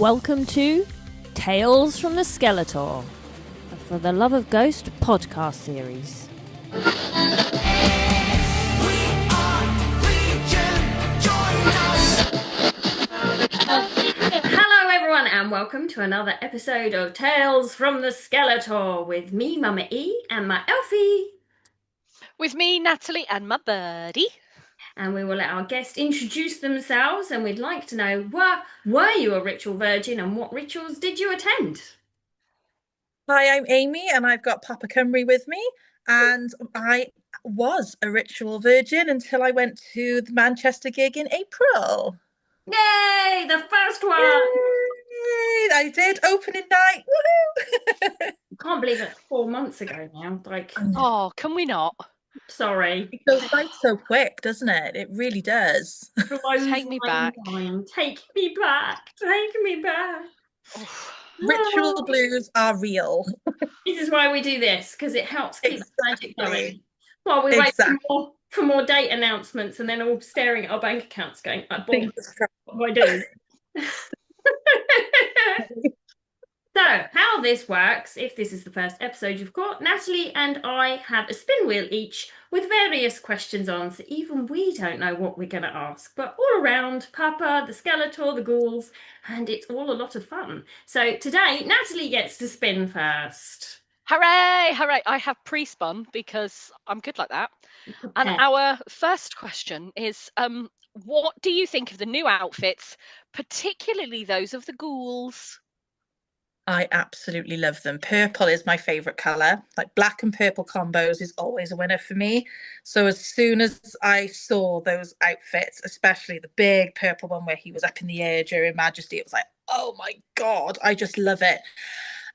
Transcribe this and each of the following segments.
Welcome to Tales from the Skeletour, a For the Love of Ghost podcast series. Hello everyone and welcome to another episode of Tales from the Skeletour with me, Mama E, and my Elfie. With me, Natalie, and my birdie. And we will let our guests introduce themselves, and we'd like to know, were you a ritual virgin and what rituals did you attend? Hi, I'm Amy and I've got Papa Cymru with me, and I was a ritual virgin until I went to the Manchester gig in April. Yay, the first one! Yay! I did, opening night. Woohoo! I can't believe it's 4 months ago now. Oh, can we not? Sorry. It goes by so quick, doesn't it? It really does. Take me back. Take me back. Take me back. Ritual blues are real. This is why we do this, because it helps keep the magic going. Well, we wait for more date announcements and then all staring at our bank accounts going, what do I do? So, how this works, if this is the first episode you've got, Natalie and I have a spin wheel each with various questions on, so even we don't know what we're going to ask. But all around, Papa, the Skeletour, the ghouls, and it's all a lot of fun. So today, Natalie gets to spin first. Hooray, hooray. I have pre-spun because I'm good like that. And our first question is, what do you think of the new outfits, particularly those of the ghouls? I absolutely love them. Purple is my favourite colour. Like black and purple combos is always a winner for me. So as soon as I saw those outfits, especially the big purple one where he was up in the air during Majesty, it was like, oh my God, I just love it.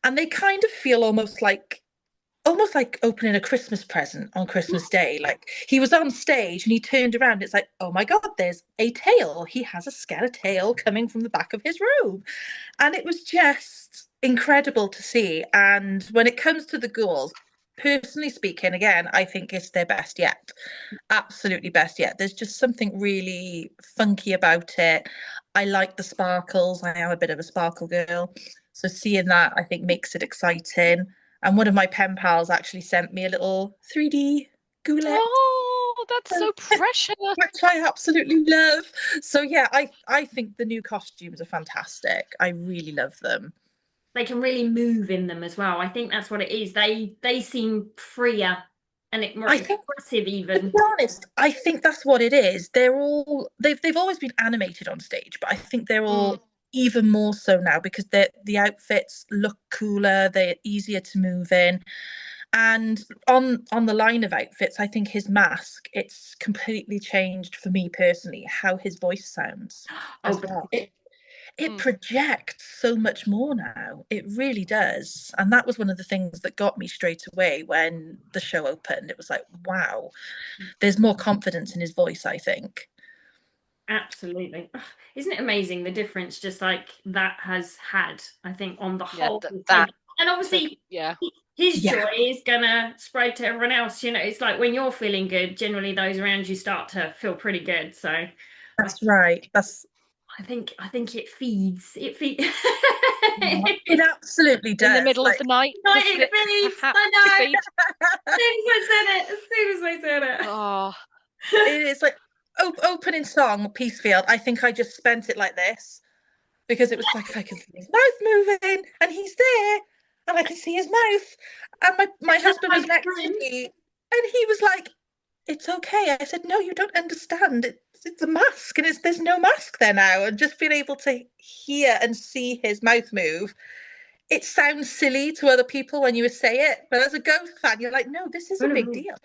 And they kind of feel almost like opening a Christmas present on Christmas Day. Like he was on stage and he turned around. It's like, oh my God, there's a tail. He has a Skeletail coming from the back of his robe. And it was just incredible to see. And when it comes to the ghouls, personally speaking, again, I think it's their best yet. Absolutely best yet. There's just something really funky about it. I like the sparkles. I am a bit of a sparkle girl. So seeing that, I think, makes it exciting. And one of my pen pals actually sent me a little 3D goulet. Oh, that's so precious. Which I absolutely love. So yeah, I think the new costumes are fantastic. I really love them. They can really move in them as well. I think that's what it is. They seem freer and more expressive even. To be honest, I think that's what it is. They've always been animated on stage, but I think they're all even more so now because the outfits look cooler, they're easier to move in. And on the line of outfits, I think his mask, it's completely changed for me personally how his voice sounds as well. It projects so much more now. It really does. And that was one of the things that got me straight away when the show opened. It was like, wow, there's more confidence in his voice, I think. Absolutely. Isn't it amazing the difference just like that has had, I think, on the whole. And obviously, his joy is going to spread to everyone else. You know, it's like when you're feeling good, generally those around you start to feel pretty good. So that's right. I think it feeds. It absolutely does. In the middle of the night. It feeds. I know. As soon as I said it. Oh. It's like opening song, Peacefield. I think I just spent it like this because it was like I can see his mouth moving and he's there and I can see his mouth. And my husband was next to me and he was like, it's okay. I said, no, you don't understand. It's a mask and there's no mask there now. And just being able to hear and see his mouth move, it sounds silly to other people when you say it, but as a ghost fan, you're like, no, this is a big deal.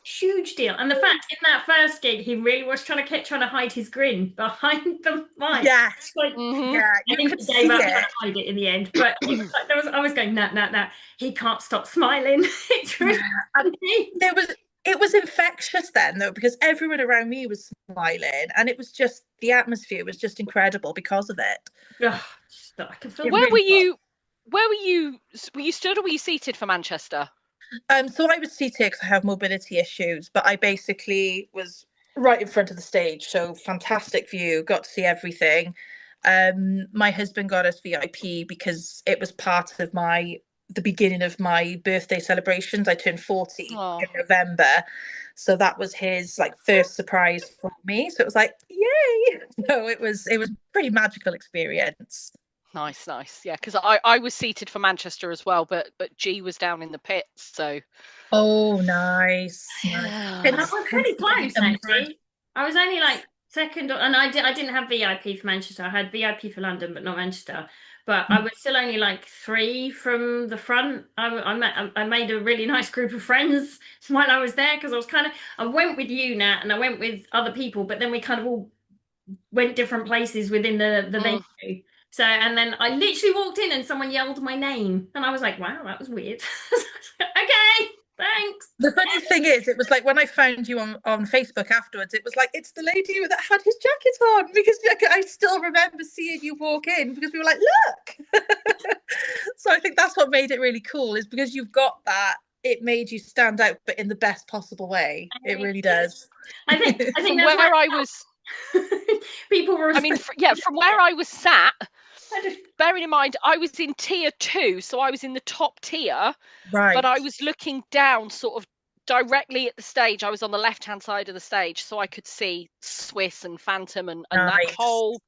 Huge deal. And the fact in that first gig, he really was trying to hide his grin behind the mic. Yes. Like, yeah, I think he gave up trying to hide it in the end. But I was going, no. He can't stop smiling. It was infectious then, though, because everyone around me was smiling, and it was just the atmosphere was just incredible because of it. I can feel. Where were you? Were you stood or were you seated for Manchester? So I was seated because I have mobility issues, but I basically was right in front of the stage, so fantastic view, got to see everything. My husband got us VIP because it was part of the beginning of my birthday celebrations. I turned 40 Oh, in November. So that was his like first surprise for me. So it was like, yay. So it was pretty magical experience. nice, nice. Yeah, because I was seated for Manchester as well, but G was down in the pits, so Oh, nice, nice. I yeah. Hence, was hence pretty the really close unplanned. actually. I was only like second, and I didn't have VIP for Manchester. I had VIP for London, but not Manchester. But I was still only like three from the front. I made a really nice group of friends while I was there because I went with you, Nat, and I went with other people, but then we kind of all went different places within the Mm. venue. So, and then I literally walked in and someone yelled my name, and I was like, wow, that was weird. Okay, thanks. The funny thing is, it was like when I found you on Facebook afterwards, it was like, it's the lady that had his jacket on because like, I still remember seeing you walk in because we were like, look. So I think that's what made it really cool is because you've got that, it made you stand out, but in the best possible way. It really does. I think From that's why where I was, people were I mean, respecting. yeah, from where I was sat, I just, bearing in mind I was in tier 2, so I was in the top tier, but Right. I was looking down sort of directly at the stage. I was on the left hand side of the stage, so I could see Swiss and Phantom and that Nice. whole.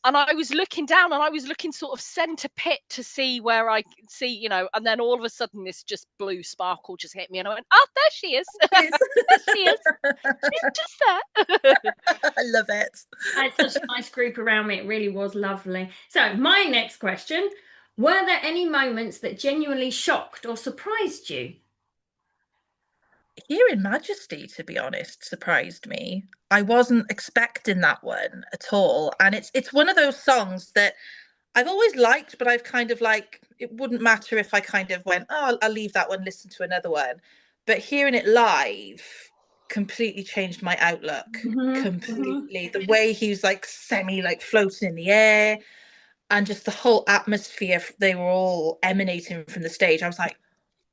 And I was looking down and I was looking sort of centre pit to see where I could see, and then all of a sudden this just blue sparkle just hit me and I went, oh, there she is. There Yes. she is. She's just there. I love it. I had such a nice group around me. It really was lovely. So, my next question, were there any moments that genuinely shocked or surprised you? Here in Majesty, to be honest, surprised me. I wasn't expecting that one at all. And it's one of those songs that I've always liked, but I've kind of like it wouldn't matter if I kind of went, oh, I'll leave that one, listen to another one. But hearing it live completely changed my outlook. Hmm. Completely. The way he was like semi like floating in the air and just the whole atmosphere they were all emanating from the stage. I was like,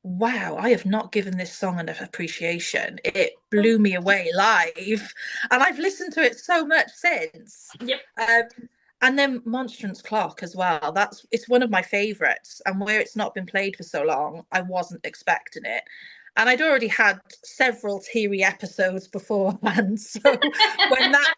wow, I have not given this song enough appreciation. It blew me away live, and I've listened to it so much since. Yep. Um, and then Monstrance Clock as well. It's one of my favourites, and where it's not been played for so long, I wasn't expecting it. And I'd already had several teary episodes beforehand, so when that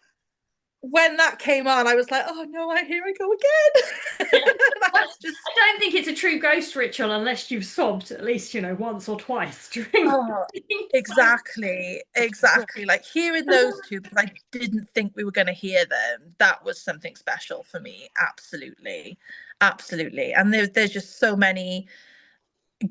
when that came on, I was like, oh no, here I go Yeah. again. Well, That's just I don't think it's a true ghost ritual unless you've sobbed at least, once or twice during. oh, exactly. Like hearing those two, because I didn't think we were going to hear them, that was something special for me. Absolutely, absolutely. And there's just so many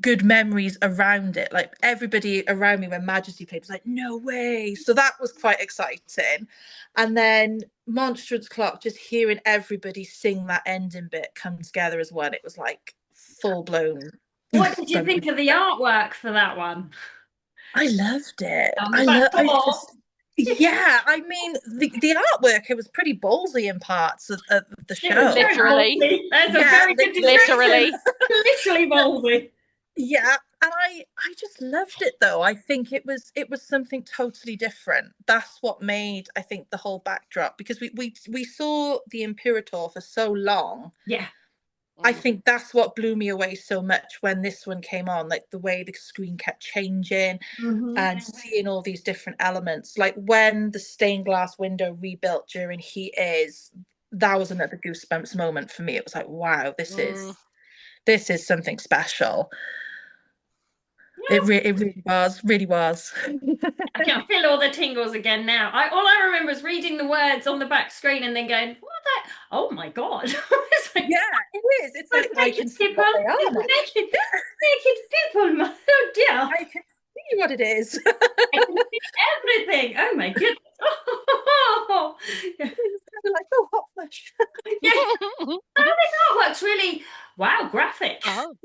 good memories around it. Like everybody around me when Majesty played was like, no way. So that was quite exciting. And then Monstrance Clock, just hearing everybody sing that ending bit come together as one, it was like full blown. What did you think of the artwork for that one? I loved it. On the back I door. just yeah, I mean the artwork, it was pretty ballsy in parts of the It was show. very Literally. ballsy. That's a Yeah, very good description. Literally. Literally ballsy. yeah, and I just loved it though. I think it was something totally different. That's what made I think the whole backdrop because we saw the Imperator for so long. Yeah. I think that's what blew me away so much when this one came on, like the way the screen kept changing Hmm. and seeing all these different elements. Like when the stained glass window rebuilt during Heat Is, that was another goosebumps moment for me. It was like, wow, Mm. this is something special. Yes. It really was, really was. I can feel all the tingles again now. All I remember is reading the words on the back screen and then going, "What that? Oh my God!" It's like, Yeah, it is. It's "There's like I naked can see people. what they are There's now. naked people. Oh dear, I can see what it is. I can see everything. Oh my goodness. Oh, yeah. It's kind of like, oh, hot flush. Yes. Oh, this artwork's really wow, graphic. Oh.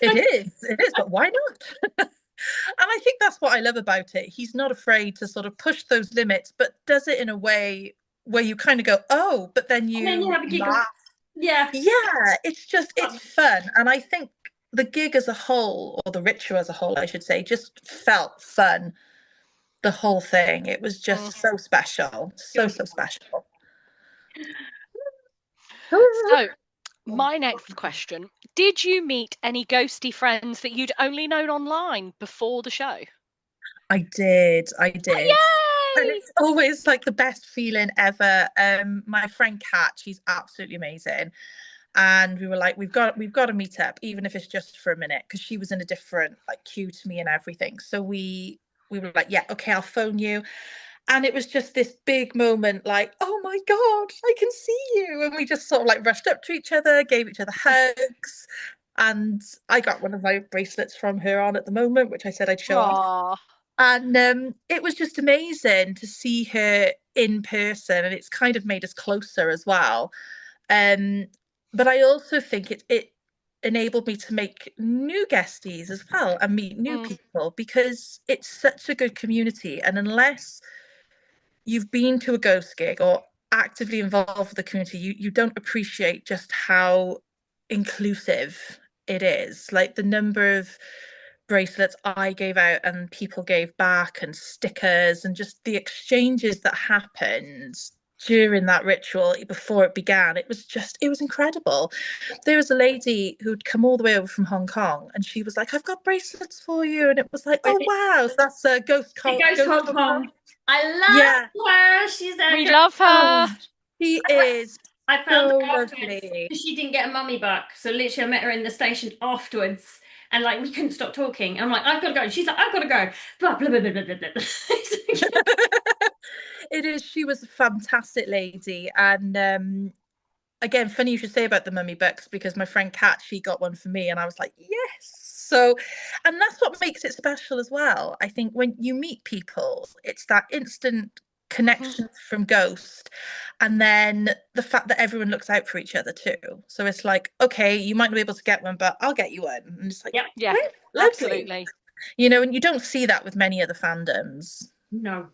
It is, but why not? And I think that's what I love about it. He's not afraid to sort of push those limits, but does it in a way where you kind of go, oh, but then And then you you have a giggle. laugh. Yeah. Yeah, it's Um, fun. And I think the gig as a whole, or the ritual as a whole, I should say, just felt fun. The whole thing. It was Mm. just so special. So, Good. so special. So, my next question, did you meet any ghosty friends that you'd only known online before the show? I did. And Yay! it's always like the best feeling ever. My friend Kat, she's absolutely amazing. And we were like, we've got to meet up, even if it's just for a minute, because she was in a different like queue to me and everything. So we were like, yeah, okay, I'll phone you. And it was just this big moment, like, oh my God, I can see you. And we just sort of like rushed up to each other, gave each other hugs. And I got one of my bracelets from her on at the moment, which I said I'd show off. Aw. And it was just amazing to see her in person, and it's kind of made us closer as well. Um, but I also think it enabled me to make new guesties as well and meet new Mm. people, because it's such a good community. And unless you've been to a ghost gig or actively involved with the community, you don't appreciate just how inclusive it is. Like the number of bracelets I gave out and people gave back, and stickers, and just the exchanges that happened during that ritual before it began. It was incredible. There was a lady who'd come all the way over from Hong Kong, and she was like, I've got bracelets for you. And it was like, oh wow, so that's a It goes to ghost Hong Hong Kong. Kong. I Yeah. love her. She's a We good. love her. Oh, she I is found so her afterwards lovely. because she didn't get a mummy buck. So literally, I met her in the station afterwards, and like we couldn't stop talking. I'm like, I've got to go. She's like, I've got to go. Blah blah blah blah blah blah. Blah. It is. She was a fantastic lady. And again, funny you should say about the mummy books, because my friend Kat, she got one for me, and I was like, yes. So, and that's what makes it special as well. I think when you meet people, it's that instant Mhm. connection from Ghost, and then the fact that everyone looks out for each other too. So it's like, okay, you might not be able to get one, but I'll get you one. And it's like, Yep. Yeah, great, lovely. absolutely. And you don't see that with many other fandoms. No.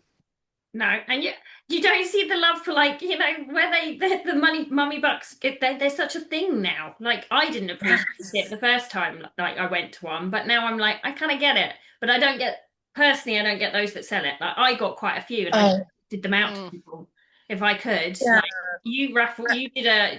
No, and you don't see the love for like where the money mummy bucks they're such a thing now. Like I didn't appreciate it Yes. the first time like I went to one, but now I'm like I kind of get it, but I don't get personally. I don't get those that sell it. Like I got quite a few, and I Oh, did them out to Mm. people if I could. yeah. Like you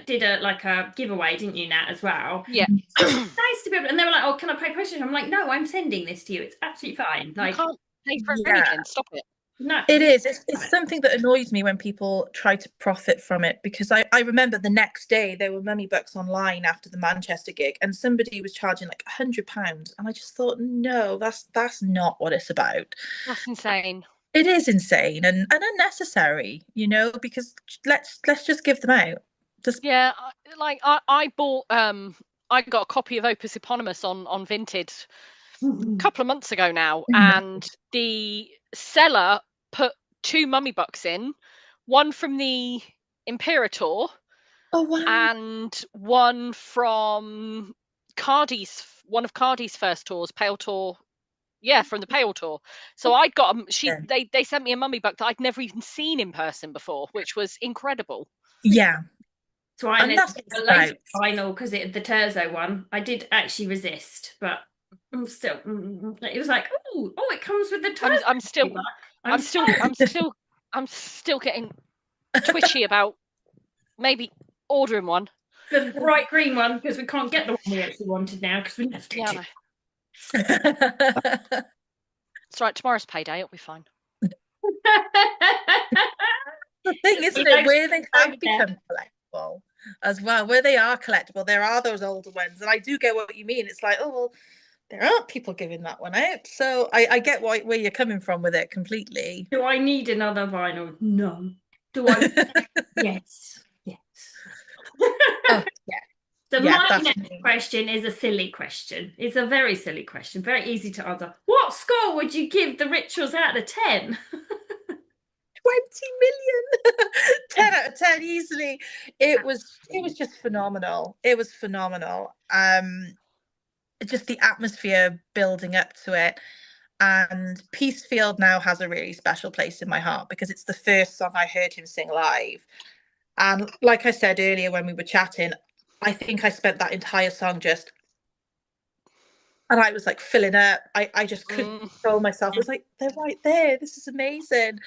did a like a giveaway, didn't you, Nat, as well? Yeah. So it's nice to be able, and they were like, oh, can I pay postage? I'm like, no, I'm sending this to you. It's absolutely fine. You Like can't pay for Yeah. anything. Stop it. no, It is. have It's it. something that annoys me when people try to profit from it, because I remember the next day there were mummy bucks online after the Manchester gig, and somebody was charging like £100, and I just thought, no, that's not what it's about. That's insane. It is insane and unnecessary, because let's just give them out. Just Yeah, I bought I got a copy of Opus Eponymous on Vinted a couple of months ago now, and the seller put two mummy bucks in, one from the Imperator oh wow. and one from one of Cardi's first tours, Pale Tour. Yeah, from the Pale Tour. So I got they sent me a mummy buck that I'd never even seen in person before, which was incredible. Yeah. So I And ended that's up what getting it's a later about. vinyl because the Terzo one, I did actually resist, but I'm still, it was like, it comes with the I'm still Terzo. I'm I'm still still I'm still I'm still getting twitchy about maybe ordering one. the bright green one because we can't get the one we actually wanted now because we left Yeah, I it. know. It's right. Tomorrow's payday. It'll be fine. The thing, isn't it, where they have become collectible as well, where they are collectible, there are those older ones, and I do get what you mean. It's like, oh well, there aren't people giving that one out, so I get where you're coming from with it completely. Do I need another vinyl? No. Do I? Yes. Yes. Oh yeah, So yeah, my that's next me. question is a silly question. It's a very silly question, very easy to answer. What score would you give the rituals out of 10? 20 million. 10 out of 10 easily. It was just phenomenal. It was phenomenal. Just the atmosphere building up to it. And Peacefield now has a really special place in my heart, because it's the first song I heard him sing live. And like I said earlier when we were chatting, I think I spent that entire song and I was like filling up. I just couldn't Mm. control myself. I was like, they're right there. This is amazing.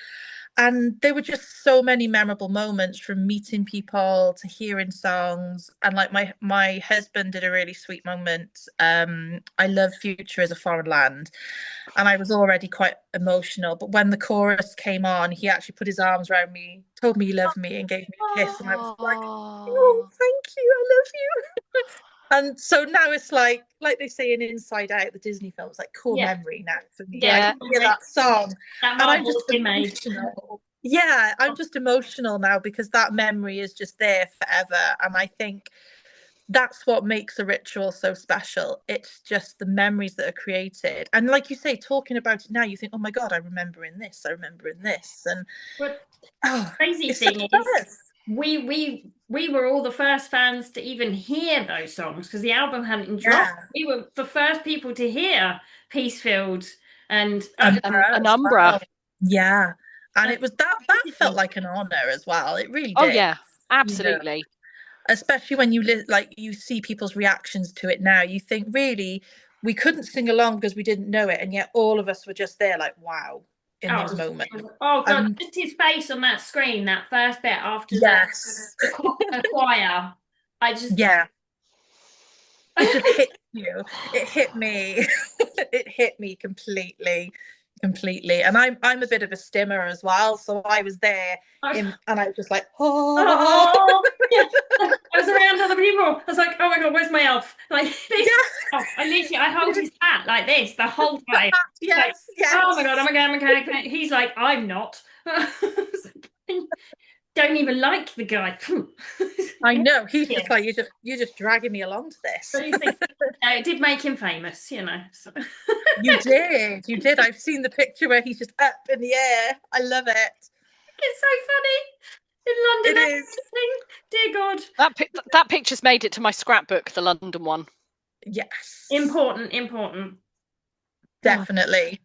And there were just so many memorable moments, from meeting people to hearing songs. And like my husband did a really sweet moment. I love Future as a Foreign Land, and I was already quite emotional. But when the chorus came on, he actually put his arms around me, told me he loved me, and gave me a kiss. And I was like, "Oh, Oh, thank you, I love you." And so now it's like they say in Inside Out, the Disney film, it's like core Yeah, memory now for me. yeah. I yeah. hear that song That and I'm marble just has been made. emotional. Yeah, I'm just emotional now because that memory is just there forever. And I think that's what makes a ritual so special. It's just the memories that are created. And like you say, talking about it now, you think, oh my God, I remember in this, I remember in this. And But oh, crazy it's such thing a is, buzz. we were all the first fans to even hear those songs because the album hadn't dropped. Yeah. We were the first people to hear Peacefield and And for An us, Umbra. wow. Yeah. And uh, it was that felt like an honor as well. It really Oh did. yeah, You know, absolutely. especially when like you see people's reactions to it now, you think really we couldn't sing along because we didn't know it, and yet all of us were just there like wow in oh, these moments. oh God, And just his face on that screen, that first bit after yes, the choir. I just yeah, it just hit you. It hit me. It hit me completely. And I'm a bit of a stimmer as well, so I was there in, and I was just like, oh, oh, yeah. I was around other people. I was like, oh my God, where's my elf? Like this. yeah, Oh, I hold his hat like this the whole time. Like, yes, oh my God, oh yes. my God, oh my God. Okay. He's like, I'm not. Don't even like the guy. I know. He's Yeah. just like, you're just dragging me along to this. But you think, it did make him famous, you know. So. You did. I've seen the picture where he's just up in the air. I love it. It's so funny in It London. is. Dear God. That picture's made it to my scrapbook, the London one. Yes, Important. Oh. definitely.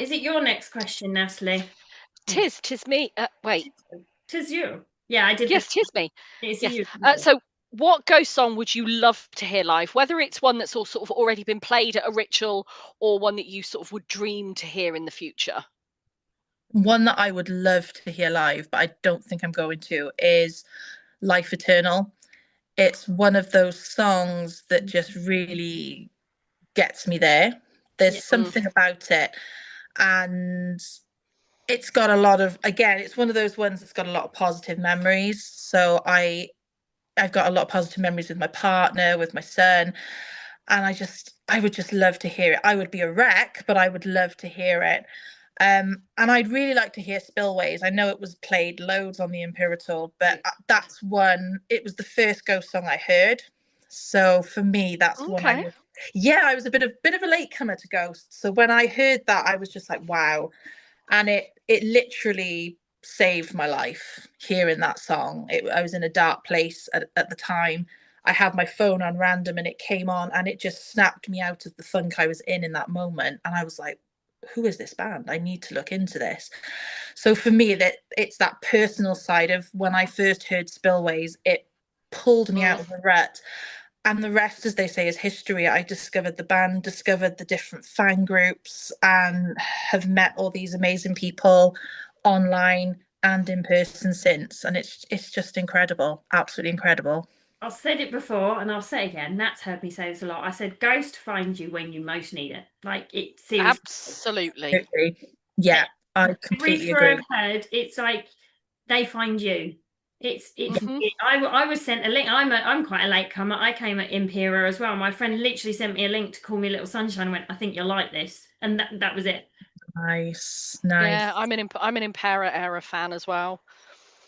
Is it your next question, Natalie? Tis me. Wait, Tis you. Yeah, I did yes, this. tis me. It's Yes. you. So, what ghost song would you love to hear live? Whether it's one that's all sort of already been played at a ritual, or one that you sort of would dream to hear in the future. One that I would love to hear live, but I don't think I'm going to, is Life Eternal. It's one of those songs that just really gets me there. There's Yeah. something about it. And it's got a lot of, again, it's one of those ones that's got a lot of positive memories. So I've got a lot of positive memories with my partner, with my son, and I would just love to hear it. I would be a wreck, but I would love to hear it. And I'd really like to hear Spillways. I know it was played loads on the Imperator, but that's one. It was the first Ghost song I heard, so for me, that's one I Okay. would. Yeah, I was a bit of a latecomer to Ghost, so when I heard that, I was just like, wow, and it literally saved my life hearing that song. I was in a dark place at the time. I had my phone on random and it came on and it just snapped me out of the funk I was in that moment. And I was like, who is this band? I need to look into this. So for me, that it's that personal side of when I first heard Spillways, it pulled me out of the rut. And the rest, as they say, is history. I discovered the band, discovered the different fan groups, and have met all these amazing people online and in person since. And it's just incredible, absolutely incredible. I've said it before and I'll say again. Nat's heard me say this a lot. I said, "Ghost finds you when you most need it." Like it seriously. Absolutely. Absolutely. Yeah, I Every completely story agree. I've heard, it's like they find you. It's. Hmm. I was sent a link. I'm quite a late comer. I came at Impera as well. My friend literally sent me a link to call me Little Sunshine. And went, I think you'll like this, and that was it. Nice, Yeah, nice. I'm an Impera era fan as well.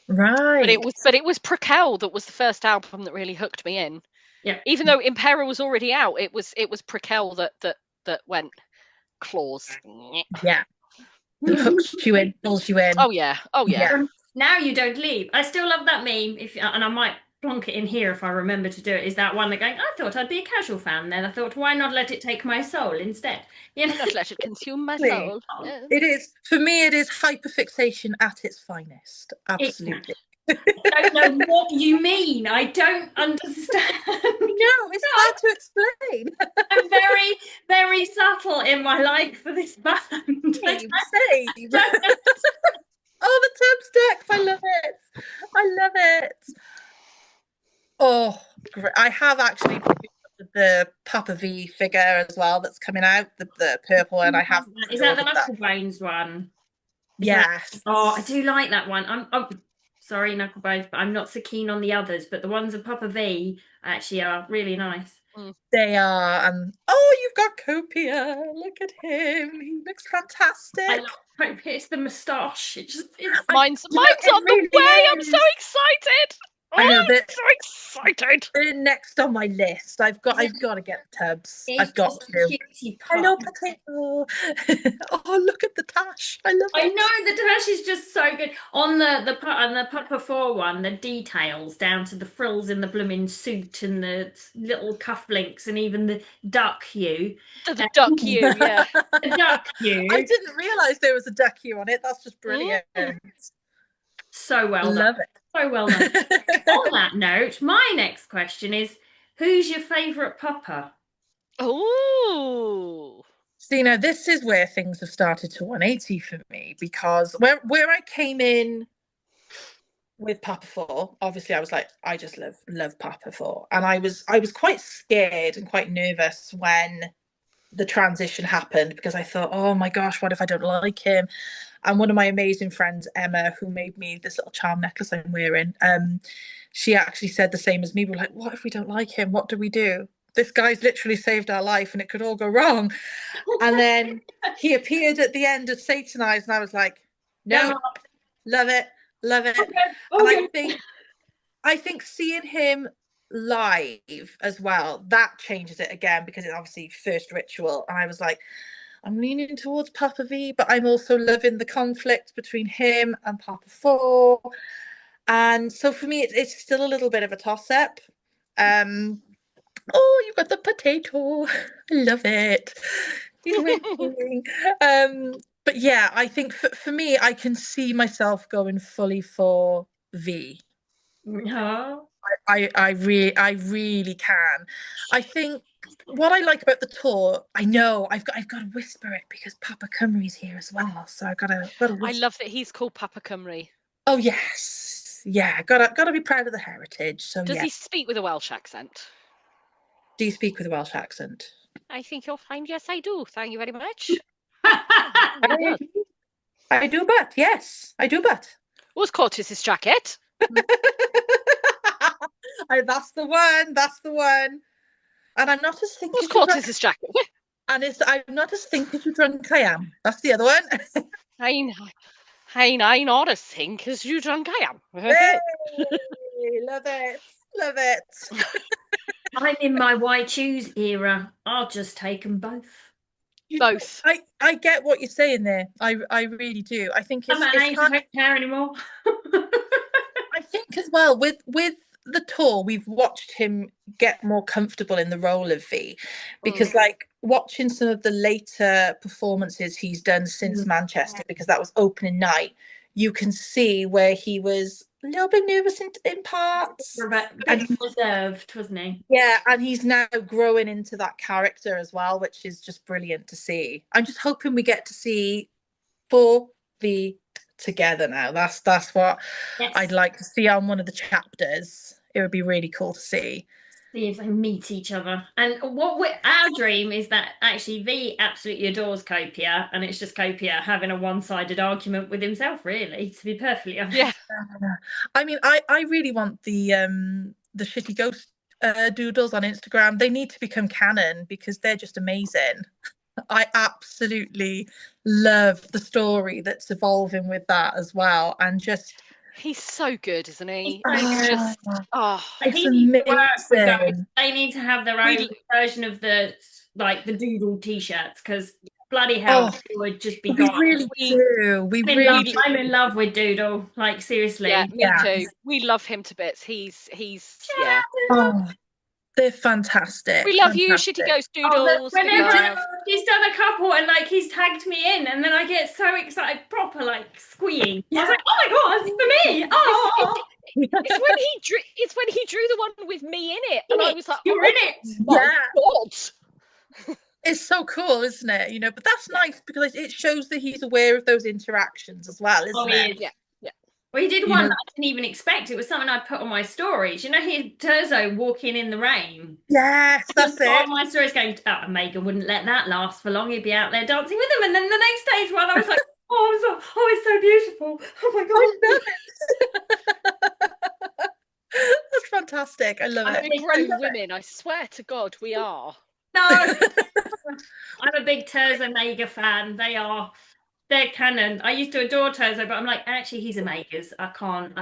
Right. But it was Prequel that was the first album that really hooked me in. Yeah. Even though Impera was already out, it was Prequel that went claws. Yeah. That hooks you in, pulls you in. Oh yeah. Oh yeah. Yeah. Now you don't leave. I still love that meme. And I might plonk it in here if I remember to do it. Is that one that going? I thought I'd be a casual fan. Then I thought, why not let it take my soul instead? You Why know. not let it consume my soul? It is, for me, it is hyperfixation at its finest. Exactly. Absolutely. I don't know what you mean. I don't understand. No, it's hard to explain. I'm very subtle in my like for this band. Same, same. don't know. Oh, the Tubbs deck. I love it. I love it. Oh, great. I have actually the Papa V figure as well that's coming out, the purple one. I have Is that the pre-ordered that. Knuckle Bones one? Yes. Oh, I do like that one. I'm sorry, Knuckle Bones, but I'm not so keen on the others. But the ones of Papa V actually are really nice. They are. And oh, you've got Copia. Look at him. He looks I fantastic. love it's the moustache. It's Mine's It on the really way. I'm so is. excited. I know I'm that so excited. they're next on my list. I've got to get the Tubbs. It's I've got just to. a cutie Hello, pup. potato. Oh, look at the tash. I love I it. know the dash is just so good on the Papa 4 one. The details down to the frills in the blooming suit and the little cufflinks and even the duck hue. The duck you, yeah. The duck I hue. didn't realise there was a duck hue on it. That's just brilliant. So well done. Love it. So well done. On that note, my next question is, who's your favourite pupper? Oh. So, this is where things have started to 180 for me, because where I came in with Papa 4, obviously I was like, I just love Papa 4. And I was quite scared and quite nervous when the transition happened, because I thought, oh my gosh, what if I don't like him? And one of my amazing friends, Emma, who made me this little charm necklace I'm wearing, she actually said the same as me. We're like, what if we don't like him? What do we do? This guy's literally saved our life and it could all go wrong. And then he appeared at the end of Satanized, and I was like, no, love it, love it. Okay. And I think seeing him live as well, that changes it again, because it's obviously first ritual. And I was like, I'm leaning towards Papa V, but I'm also loving the conflict between him and Papa 4. And so for me, it's still a little bit of a toss-up. Oh, you've got the potato. I love it. He's amazing. But yeah, I think for me, I can see myself going fully for V. No. I really can. I think what I like about the tour, I know I've got to whisper it because Papa Cymru's here as well, so I've got to I whisper. love that he's called Papa Cymru. Oh yes, yeah, gotta be proud of the heritage. So Does yeah. he speak with a Welsh accent? Do you speak with a Welsh accent? I think you'll find yes, I do. Thank you very much. I do, but yes, I do, but. Who's caught his jacket? That's the one. That's the one. And I'm not as thin Who's as you caught drunk. his jacket? And I'm not as thin as you drunk I am. That's the other one. I'm not as think as you drunk I am. Hey, love it. Love it. I'm in my white shoes era. I'll just take them both. Both. I get what you're saying there. I really do. I think I'm not age, I don't care anymore. I think as well with the tour, we've watched him get more comfortable in the role of V, because like watching some of the later performances he's done since Manchester, because that was opening night, you can see where he was a little bit nervous in parts. And reserved, wasn't he? Yeah, and he's now growing into that character as well, which is just brilliant to see. I'm just hoping we get to see 4V together now. That's what I'd like to see on one of the chapters. It would be really cool to see. See if they meet each other. And our dream is that actually V absolutely adores Copia, and it's just Copia having a one-sided argument with himself, really, to be perfectly honest. Yeah. I mean, I really want the shitty ghost doodles on Instagram. They need to become canon because they're just amazing. I absolutely love the story that's evolving with that as well, and just he's so good, isn't he? He's just it's amazing. They need to have their own version of the doodle t-shirts, because bloody hell, it would just be gone. Really do. I'm in love with Doodle, like seriously. Yeah, me too. We love him to bits. He's yeah. Oh, they're fantastic. We love you, Shitty Ghost Doodles. Whenever he's done a couple and like he's tagged me in, and then I get so excited, proper like squeeing. I was like, oh my god, it's for me! Oh, it's when he drew the one with me in it, and I was like, you're in it. My god. is so cool, isn't it? You know, but that's nice because it shows that he's aware of those interactions as well, isn't he it? is. Yeah, yeah. Well, he did You one know, that I didn't even expect. It was something I put on my stories. You know, he Terzo walking in the rain. yes, Just that's put it. on my stories going, oh, Megan wouldn't let that last for long. He'd be out there dancing with them. And then the next day's one, I was like, it's so beautiful. Oh my I God. love it. That's fantastic. I love And it. we're grown women. I swear to God, we are. No, I'm a big Terzo Mega fan. They're canon. I used to adore Terzo, but I'm like, actually, he's a Megas. I can't.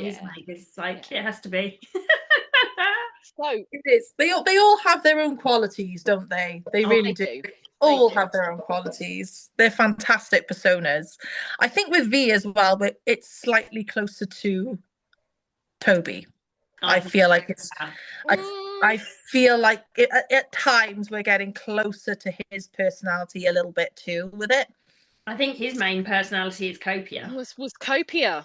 He's Yeah. Megas. Like, it has to be. So It is. They all have their own qualities, don't they? They really do. do. All do. have their own qualities. They're fantastic personas. I think with V as well, but it's slightly closer to Toby. I feel like it's. I I feel like at times we're getting closer to his personality a little bit too with it. I think his main personality is Copia. Was Copia.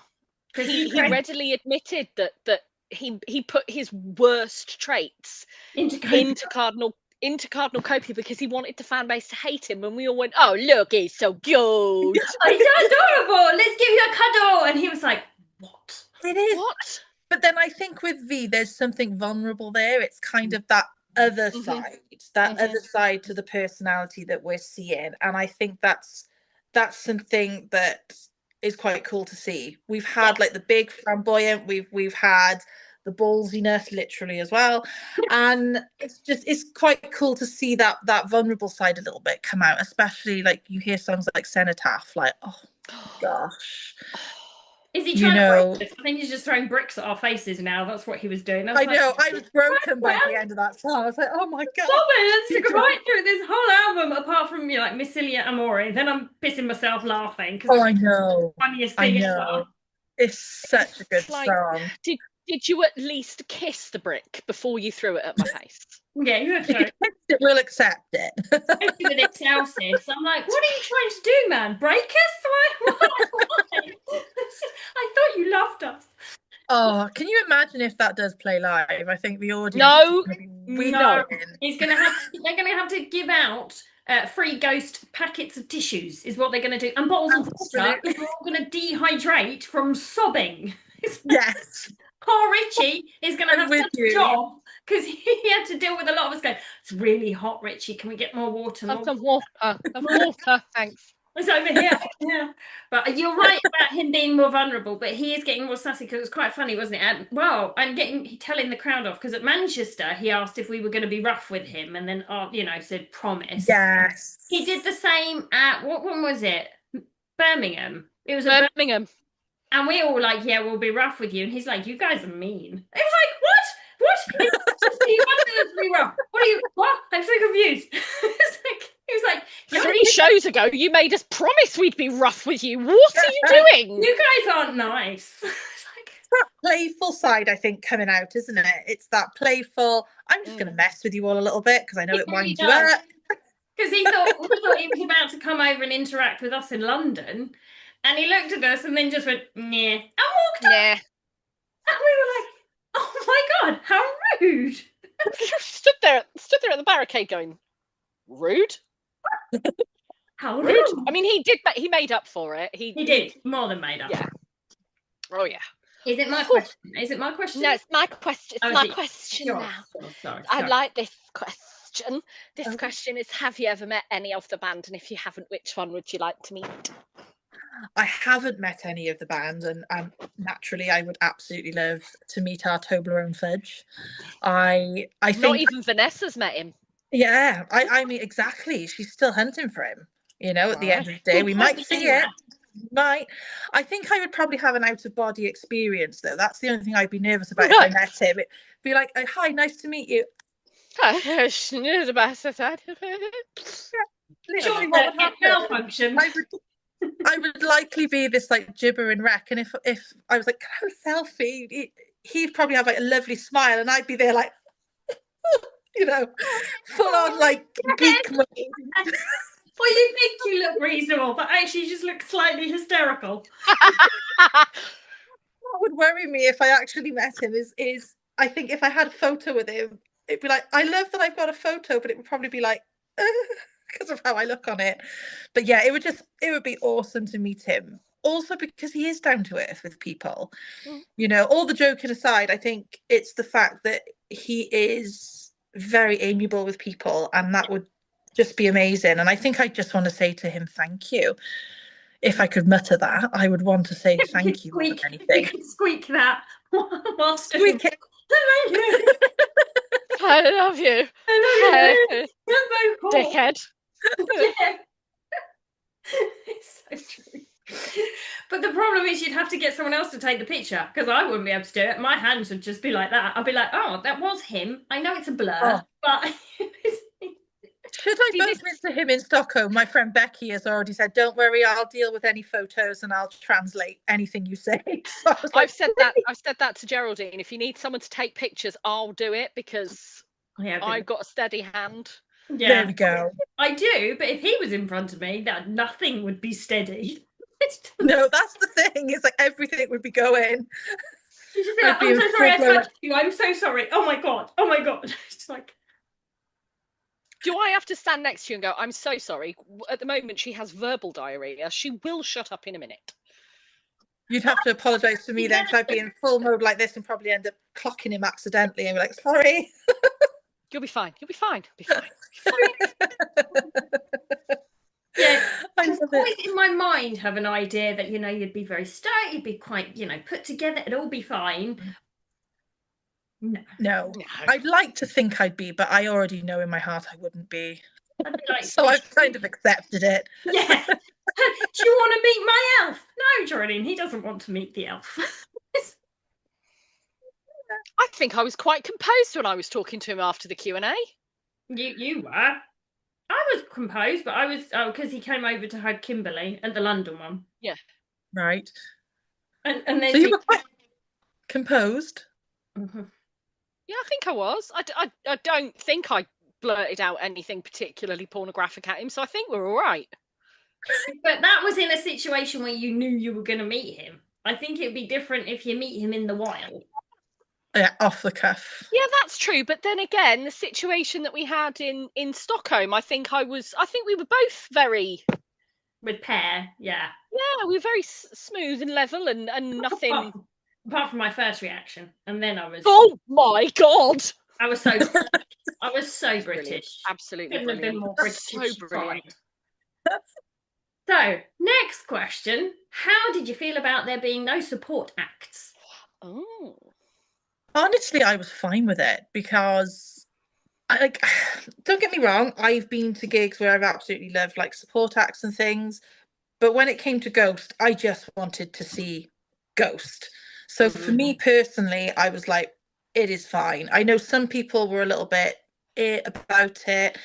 Because He readily admitted that he put his worst traits into Cardinal Copia because he wanted the fan base to hate him, and we all went, "Oh, look, he's so cute. Oh, he's so adorable. Let's give you a cuddle." And he was like, "What? It is. What?" But then I think with V, there's something vulnerable there. It's kind of that other side, other side to the personality that we're seeing, and I think that's something that is quite cool to see. We've had like the big flamboyant, we've had the ballsiness literally as well, and it's quite cool to see that vulnerable side a little bit come out, especially like you hear songs like Cenotaph, like oh gosh. Is he You trying know, to break us? I think he's just throwing bricks at our faces now. That's what he was doing. I know. I was broken by the end of that song. I was like, "Oh my god!" Stop it! Let's go right through this whole album, apart from like Missilia Amore. Then I'm pissing myself laughing because I know. Funniest I thing know. ever. It's such a good song. Did you at least kiss the brick before you threw it at my face? Yeah, you have to. We'll accept it. Especially with Excelsis. I'm like, what are you trying to do, man? Break us? Why? I thought you loved us. Oh, can you imagine if that does play live? I think the audience No, is going to be no. They're going to have to give out free ghost packets of tissues, is what they're going to do, and bottles of water. We're all going to dehydrate from sobbing. Yes. Poor Richie is going to have such a job because he had to deal with a lot of us going, "It's really hot, Richie. Can we get more water? Some water, thanks." It's over here. Yeah. But you're right about him being more vulnerable, but he is getting more sassy because it was quite funny, wasn't it? And telling the crowd off because at Manchester he asked if we were going to be rough with him and then said promise. Yes. He did the same at what one was it? Birmingham. It was Birmingham. And we all like, yeah, we'll be rough with you. And he's like, you guys are mean. It was like, what? What? You wanted us to be rough. What? I'm so confused. He was like, 3 shows ago, you made us promise we'd be rough with you. What are you doing? You guys aren't nice. It's that playful side, I think, coming out, isn't it? It's that playful, I'm just going to mess with you all a little bit because I know it winds you up. Because he thought he was about to come over and interact with us in London. And he looked at us and then just went, nah, and walked off. And we were like, oh my God, how rude. stood there at the barricade going, rude? How rude. I mean, he made up for it. He did, more than made up. Yeah. Oh, yeah. Is it my question? Is it my question? No, it's my question. It's my question now. Sorry. I like this question. This question is, have you ever met any of the band? And if you haven't, which one would you like to meet? I haven't met any of the band, and naturally I would absolutely love to meet our Toblerone Fudge. I think not even Vanessa's met him. Yeah, I mean, exactly. She's still hunting for him. At the end of the day, we might see it. Might. I think I would probably have an out-of-body experience, though. That's the only thing I'd be nervous about if I met him. It'd be like, hi, nice to meet you. Literally what would happen. I would likely be this like gibbering wreck, and if I was like, can I have a selfie? He'd probably have like a lovely smile, and I'd be there like, full on like geek mode. Well, you think you look reasonable, but actually you just look slightly hysterical. What would worry me if I actually met him is I think if I had a photo with him, it'd be like, I love that I've got a photo, but it would probably be like because of how I look on it. But yeah, it would be awesome to meet him. Also because he is down to earth with people. Mm. You know, all the joking aside, I think it's the fact that he is very amiable with people, and that would just be amazing. And I think I just want to say to him, thank you. If I could mutter that, I would want to say thank you more than You anything. could squeak that whilst doing Squeak it. I love you. I love Hey, you. You're so cool. dickhead. Yeah. It's so true. But the problem is you'd have to get someone else to take the picture, because I wouldn't be able to do it. My hands would just be like that. I'd be like, oh, that was him. I know it's a blur, Oh. but Should I See, bump into him in Stockholm? My friend Becky has already said, don't worry, I'll deal with any photos and I'll translate anything you say. So I was like, I've said that to Geraldine. If you need someone to take pictures, I'll do it because yeah, I've got a steady hand. there we go. I do, but if he was in front of me, that nothing would be steady. No, that's the thing. It's like everything would be going. You should be like, I'd be I'm in so sorry I full-blown, touched you. I'm so sorry. Oh my god. Oh my god. It's like, Do I have to stand next to you and go, I'm so sorry? At the moment, she has verbal diarrhea. She will shut up in a minute. you'd have to apologise to me then, because I'd be in full mode like this and probably end up clocking him accidentally and be like, sorry. You'll be fine. You'll be fine. You'll be fine. You'll be fine. yeah. I I love always it. in my mind have an idea that, you know, you'd be very stoic, you'd be quite, you know, put together, it'd all be fine. No. No, No. I'd like to think I'd be, but I already know in my heart I wouldn't be. I'd be like, So I've kind of accepted it. yeah. Do you want to meet my elf? No, Jordan, he doesn't want to meet the elf. I think I was quite composed when I was talking to him after the Q&A. You were. I was composed, but I was because he came over to hug Kimberly at the London one. Yeah. Right. And there's So you were quite composed. Mhm. Yeah, I think I was. I don't think I blurted out anything particularly pornographic at him, so I think we're all right. But that was in a situation where you knew you were going to meet him. I think it'd be different if you meet him in the wild. Yeah, off the cuff. Yeah, that's true. But then again, the situation that we had in Stockholm, I think we were both very, With Pear, yeah. we were very smooth and level and nothing. Apart from my first reaction, and then I was. Oh my god! I was so. I was so Brilliant. British. Absolutely Couldn't have been brilliant. more British. So brilliant. So, next question. How did you feel about there being no support acts? Oh. Honestly, I was fine with it because I like don't get me wrong, I've been to gigs where I've absolutely loved like support acts and things, but when it came to Ghost, I just wanted to see Ghost. So for me personally, I was like, it is fine. I know some people were a little bit about it,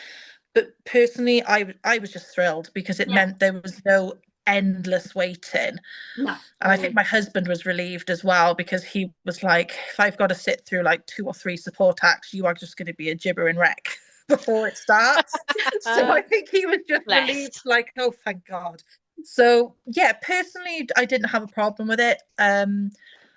but personally, I was just thrilled because it meant there was no endless waiting. No. And I think my husband was relieved as well because he was like, if I've got to sit through like 2 or 3 support acts, you are just going to be a gibbering wreck before it starts. So I think he was just relieved, like, oh, thank God. So yeah, personally, I didn't have a problem with it.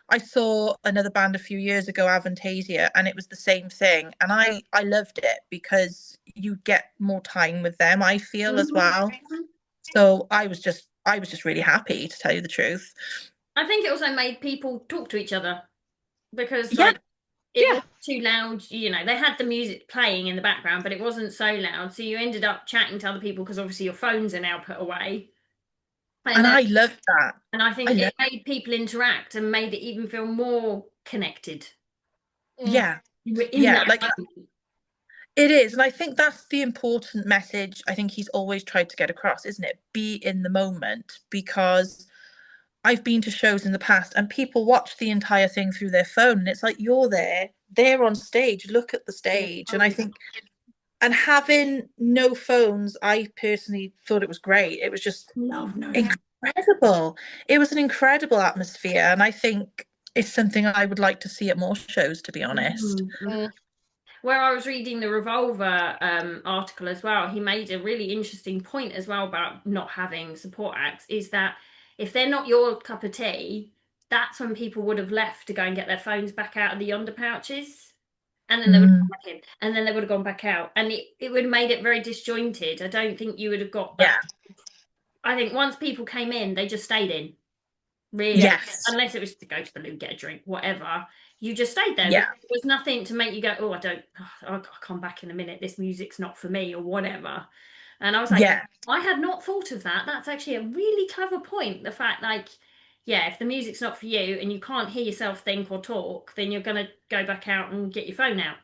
I saw another band a few years ago, Avantasia, and it was the same thing. And I loved it because you get more time with them, I feel, as well. So I was just really happy, to tell you the truth. I think it also made people talk to each other because Yeah. like it wasn't too loud, you know, they had the music playing in the background, but it wasn't so loud. So you ended up chatting to other people because obviously your phones are now put away. And I loved that. And I think it made people interact and made it even feel more connected. Yeah. Yeah, like it is. And I think that's the important message I think he's always tried to get across, isn't it? Be in the moment, because I've been to shows in the past and people watch the entire thing through their phone and it's like, you're there, they're on stage, look at the stage. And I think, and having no phones, I personally thought it was great. It was just incredible. It was an incredible atmosphere. And I think it's something I would like to see at more shows, to be honest. Where I was reading the Revolver article as well, he made a really interesting point as well about not having support acts, is that if they're not your cup of tea, that's when people would have left to go and get their phones back out of the yonder pouches. and then they would have gone back in, and then they would have gone back out, and it would have made it very disjointed. I don't think you would have got Yeah. that. I think once people came in, they just stayed in, really, Yes. unless it was to go to the loo, get a drink, whatever. You just stayed there Yeah. because there was nothing to make you go, oh, I don't, oh, I'll come back in a minute. This music's not for me, or whatever. And I was like, Yeah. I had not thought of that. That's actually a really clever point. The fact, like, yeah, if the music's not for you and you can't hear yourself think or talk, then you're going to go back out and get your phone out.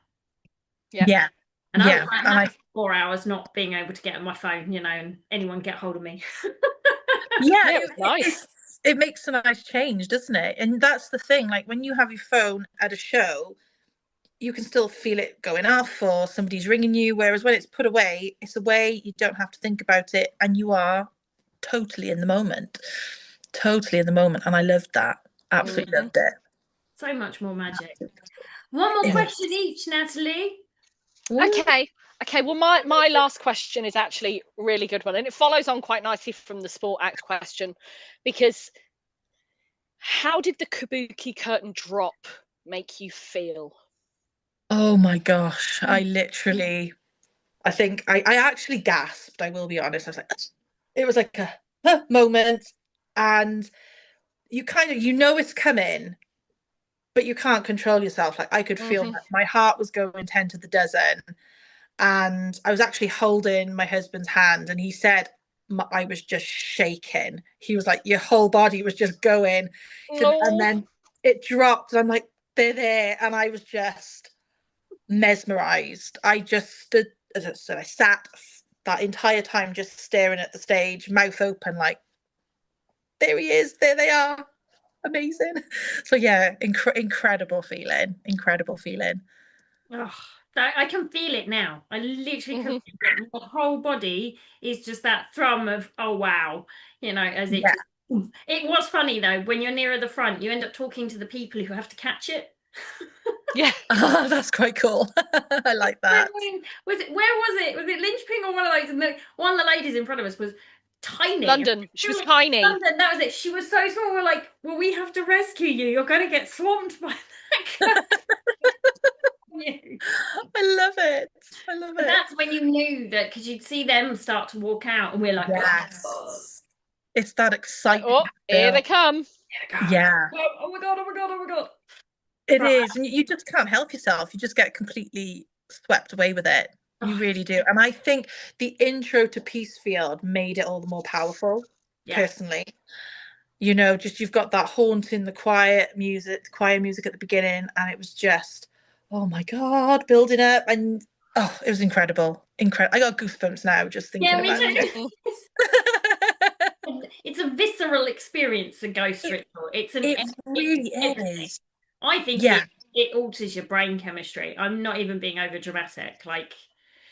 Yeah. Yeah. And I was Yeah. like, And happy 4 hours not being able to get on my phone, and anyone get hold of me. yeah, Yeah, it was nice. it makes a nice change, doesn't it? And that's the thing. Like when you have your phone at a show, you can still feel it going off or somebody's ringing you. Whereas when it's put away, it's away. You don't have to think about it, and you are totally in the moment. Totally in the moment, and I loved that. Absolutely Mhm. loved it. So much more magic. One more It question was. each, Natalie. Okay. Okay. Well, my last question is actually a really good one, and it follows on quite nicely from the sport act question, because how did the kabuki curtain drop make you feel? Oh my gosh! I think I actually gasped. I will be honest. I was like, it was like a moment, and you kind of it's coming, but you can't control yourself. Like I could feel Hmm. my heart was going 10 to the dozen, and I was actually holding my husband's hand, and he said I was just shaking. He was like, your whole body was just going, and Oh. then it dropped, and I'm like, they're there, and I was just mesmerized. I just stood, as I said, I sat that entire time just staring at the stage, mouth open, like, there he is, there they are, amazing. So yeah, incredible feeling, incredible feeling. Oh, I can feel it now. I literally can Hmm. feel it. My whole body is just that thrum of, oh wow, as it Yeah. just. It was funny though, when you're nearer the front, you end up talking to the people who have to catch it. Yeah. Oh, that's quite cool. I like that. Was it, where was it? Was it Lynchping or one of those? And one of the ladies in front of us was tiny. London. She We was were like, tiny. London, that was it. She was so small. We're like, well, we have to rescue you. You're going to get swamped by that guy. I love it. I love And it. that's when you knew that, because you'd see them start to walk out, and we're like, oh, Yes. It's that Like, excitement oh, you here they feel. come. Yeah, oh my god, oh my god, oh my god. it Right. is. And you just can't help yourself. You just get completely swept away with it. You Oh, really do. And I think the intro to Peacefield made it all the more powerful, yeah. personally. Just you've got that haunting, the choir music at the beginning, and it was just, oh my God, building up. And oh, it was incredible. Incredible. I got goosebumps now just Yeah, thinking me about it. Mhm. It's a visceral experience, a ghost it, ritual. It's an it really everything. is. I think Yeah. it alters your brain chemistry. I'm not even being over dramatic. Like,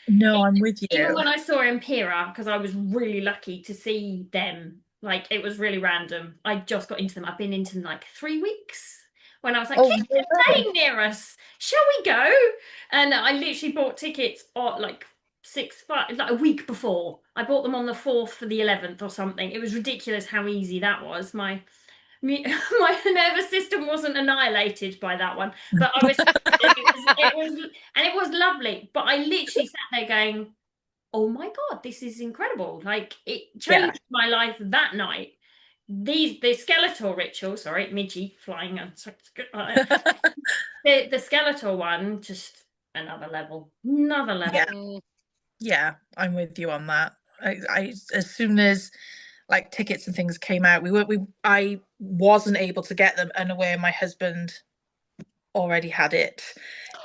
No, I'm with even you. when I saw Impera, because I was really lucky to see them, like it was really random. I just got into them. I've been into them like 3 weeks. When I was like, Oh, keep no way. staying near us. Shall we go? And I literally bought tickets like 5, like a week before. I bought them on the 4th for the 11th or something. It was ridiculous how easy that was. My nervous system wasn't annihilated by that one, but I was. It was lovely. But I literally sat there going, "Oh my God, this is incredible!" Like it Yeah. changed my life that night. The Skeletor ritual, sorry, Midgie flying on. The Skeletor one, just another level, another Yeah. level. Mm. Yeah, I'm with you on that. I as soon as like tickets and things came out, I wasn't able to get them, unaware my husband already had it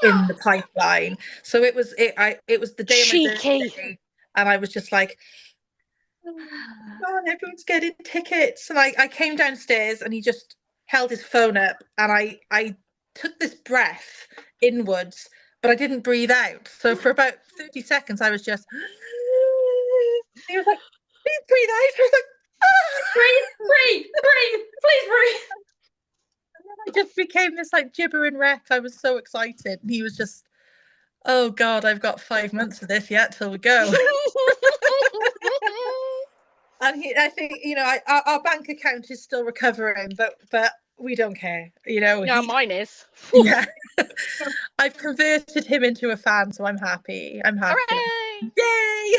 in the pipeline. So it was the day of my Cheeky. birthday, and I was just like, oh, on, everyone's getting tickets. And I came downstairs, and he just held his phone up, and I took this breath inwards, but I didn't breathe out. So for about 30 seconds, I was just, he was like, please breathe out. I was like, Breathe, breathe, breathe, please breathe. I just became this like gibbering wreck. I was so excited. And he was just, oh God, I've got 5 months of this yet till we go. And I think, our bank account is still recovering, but we don't care. You know, Yeah, mine is. yeah. I've converted him into a fan, so I'm happy. I'm happy. Hooray! Yay!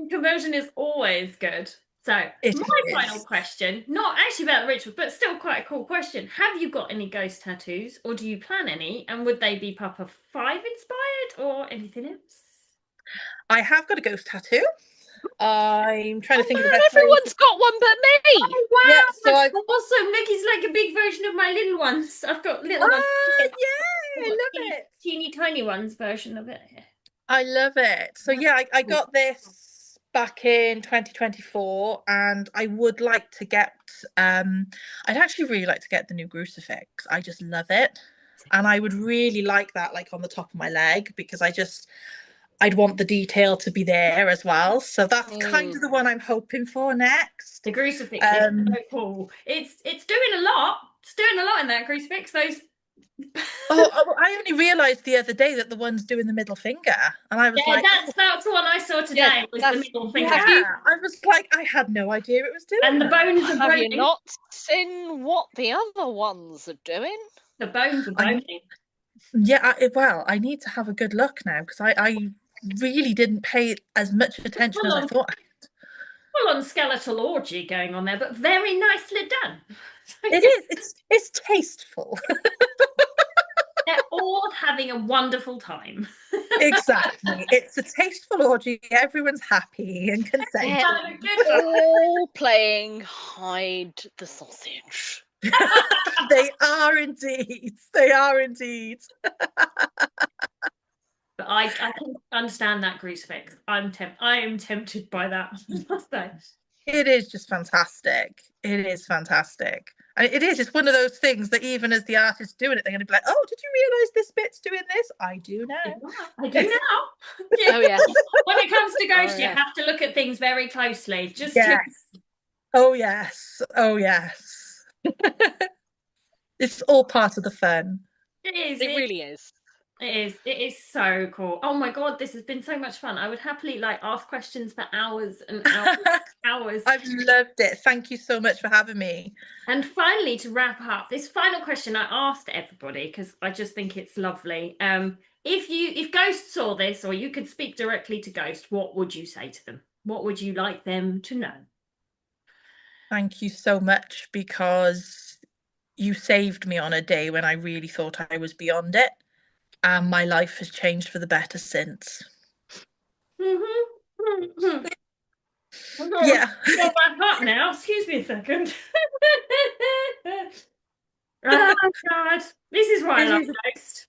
Conversion is always good. So, It my is. final question, not actually about the ritual, but still quite a cool question. Have you got any ghost tattoos, or do you plan any? And would they be Papa 5 inspired or anything else? I have got a ghost tattoo. I'm trying to think of the Man, best way. everyone's got one but me. Oh, wow, Yeah, so that's awesome. Mickey's like a big version of my little ones. I've got little ones. yeah, I've I got love it. teeny tiny ones version of it. I love it. So yeah, I got this back in 2024, and I would like to get I'd actually really like to get the new crucifix. I just love it. And I would really like that like on the top of my leg, because I'd want the detail to be there as well. So that's kind of the one I'm hoping for next. The crucifix is so cool. It's doing a lot. It's doing a lot in that crucifix. Those. I only realised the other day that the one's doing the middle finger, and I was Yeah, like, that's the one I saw today. Yeah, was the middle finger. yeah. I was like, I had no idea it was doing. And the that. bones are Have you boning. not seen what the other ones are doing? The bones are boning. Yeah, well, I need to have a good look now, because I really didn't pay as much attention as I thought. Full on skeletal orgy going on there, but very nicely done. It is. It's tasteful. They're all having a wonderful time. Exactly. It's a tasteful orgy. Everyone's happy and consenting. All playing hide the sausage. They are indeed. They are indeed. But I can understand that crucifix. I am tempted by that. Must I? It is just fantastic. It is fantastic. And it is. It's one of those things that even as the artist doing it, they're going to be like, "Oh, did you realise this bit's doing this?" I do now. I do now. Oh yeah. When it comes to ghosts, Oh, yeah. you have to look at things very closely. Just Yes. Oh yes. Oh yes. It's all part of the fun. it is. It really is. It is. It is so cool. Oh my god, this has been so much fun. I would happily like ask questions for hours and hours and hours. I've loved it. Thank you so much for having me. And finally, to wrap up, this final question I asked everybody because I just think it's lovely. If ghosts saw this, or you could speak directly to ghosts, what would you say to them? What would you like them to know? Thank you so much, because you saved me on a day when I really thought I was beyond it. And my life has changed for the better since. Mm-hmm. Yeah. Got my heart now. Excuse me a second. Oh God, this is why I love ghosts.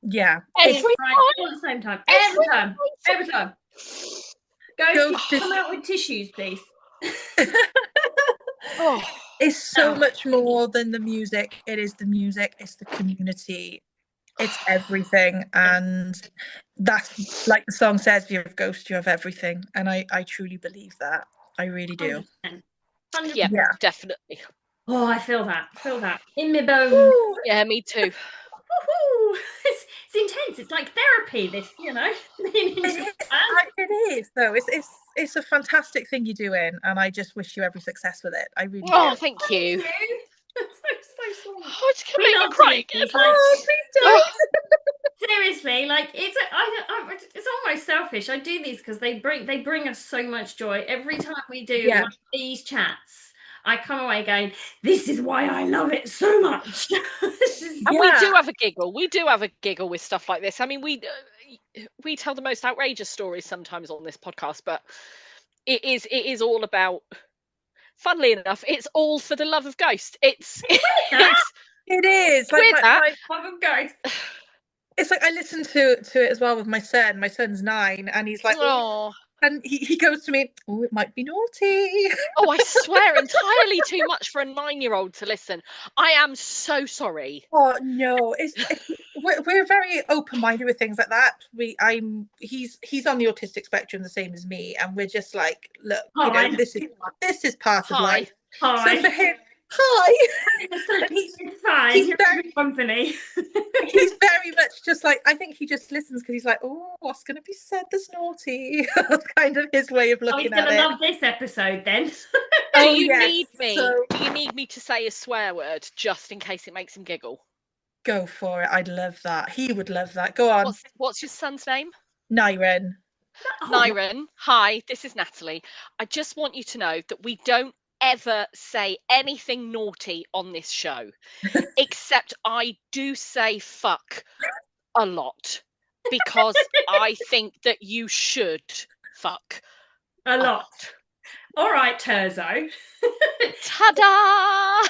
Yeah. Every time, all at the same time. Every time. Ghosts, come out with tissues, please. Oh, It's so much more than the music. It is the music. It's the community. It's everything. And that's like the song says, if you have ghosts, you have everything. And I truly believe that. I really do. 100%. 100%. yeah, definitely. Oh, I feel that. In my bones. Ooh, yeah, me too. Woohoo! It's intense. It's like therapy. This, It is, though. It's a fantastic thing you're doing, and I just wish you every success with it. I really Oh, do. thank you. So sweet. Oh, it's gonna make me cry. Oh, please don't. Seriously, like it's almost selfish. I do these because they bring us so much joy every time we do one of these chats. I come away going, "This is why I love it so much." And we do have a giggle. We do have a giggle with stuff like this. I mean, we tell the most outrageous stories sometimes on this podcast, but it is all about. Funnily enough, it's all for the love of ghosts. It is like love of ghosts. It's like I listen to it as well with my son. My son's 9, and he's like, oh. And he goes to me, "Oh, it might be naughty." Oh, I swear, entirely too much for a 9-year-old to listen. I am so sorry. Oh no, we're very open-minded with things like that. He's on the autistic spectrum, the same as me, and we're just like, look, this is part of life. Hi. So for him, hi. It's fine. He's very company. He's very much just like, I think he just listens because he's like, oh, what's going to be said that's naughty? That's kind of his way of looking at it. He's going to love this episode then. Oh, you yes. need me? So Do you need me to say a swear word just in case it makes him giggle? go for it. I'd love that. He would love that. Go on. What's your son's name? Nyren. Oh, Nyren, hi, this is Natalie. I just want you to know that we don't ever say anything naughty on this show, except I do say fuck a lot because I think that you should fuck a a lot. lot. All right, Terzo. Ta-da!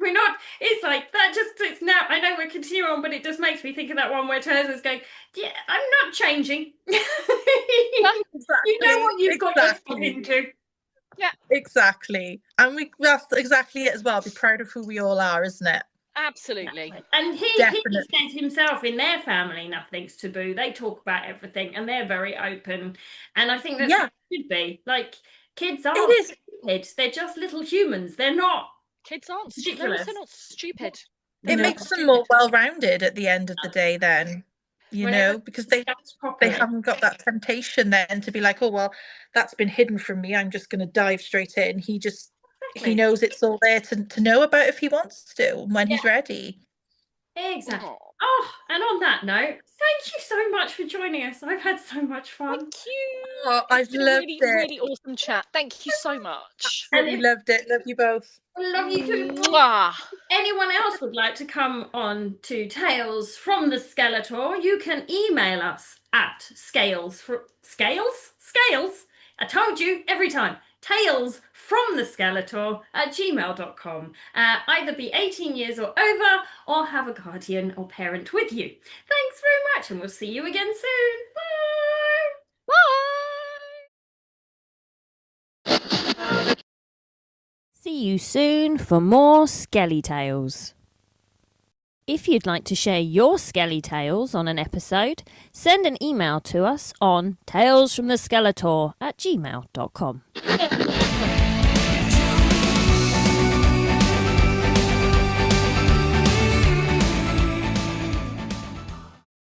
We're not. It's like that. It's now. I know we're continuing on, but it just makes me think of that one where Terzo's going, "Yeah, I'm not changing." You know Exactly. what you've got yourself Exactly. into. Yeah, Exactly. And that's exactly it as well. Be proud of who we all are, isn't it? absolutely. And he Definitely. says himself, in their family, nothing's taboo. They talk about everything, and they're very open. And I think that's how it should be. Like, kids It aren't is. stupid. They're just little humans. They're not Kids aren't ridiculous. they're not stupid. It No. makes them more well-rounded at the end of the day then, Whenever because they properly. haven't got that temptation then to be like, oh, well, that's been hidden from me. I'm just going to dive straight in. He Exactly. knows it's all there to know about if he wants to when he's ready. Exactly. Aw. Oh, and on that note, thank you so much for joining us. I've had so much fun. Thank you. Oh, It's I've been a loved really, it. really awesome chat. Thank you so much. And Absolutely loved it. Love you both. I love you too. Mwah. Anyone else would like to come on to Tales from the Skeletor, you can email us at scales. I told you every time. Tales from the Skeletor at gmail.com. Either be 18 years or over or have a guardian or parent with you. Thanks very much, and we'll see you again soon. Bye. Bye. See you soon for more Skeletales. If you'd like to share your Skeletales on an episode, send an email to us on talesfromtheskeletor@gmail.com.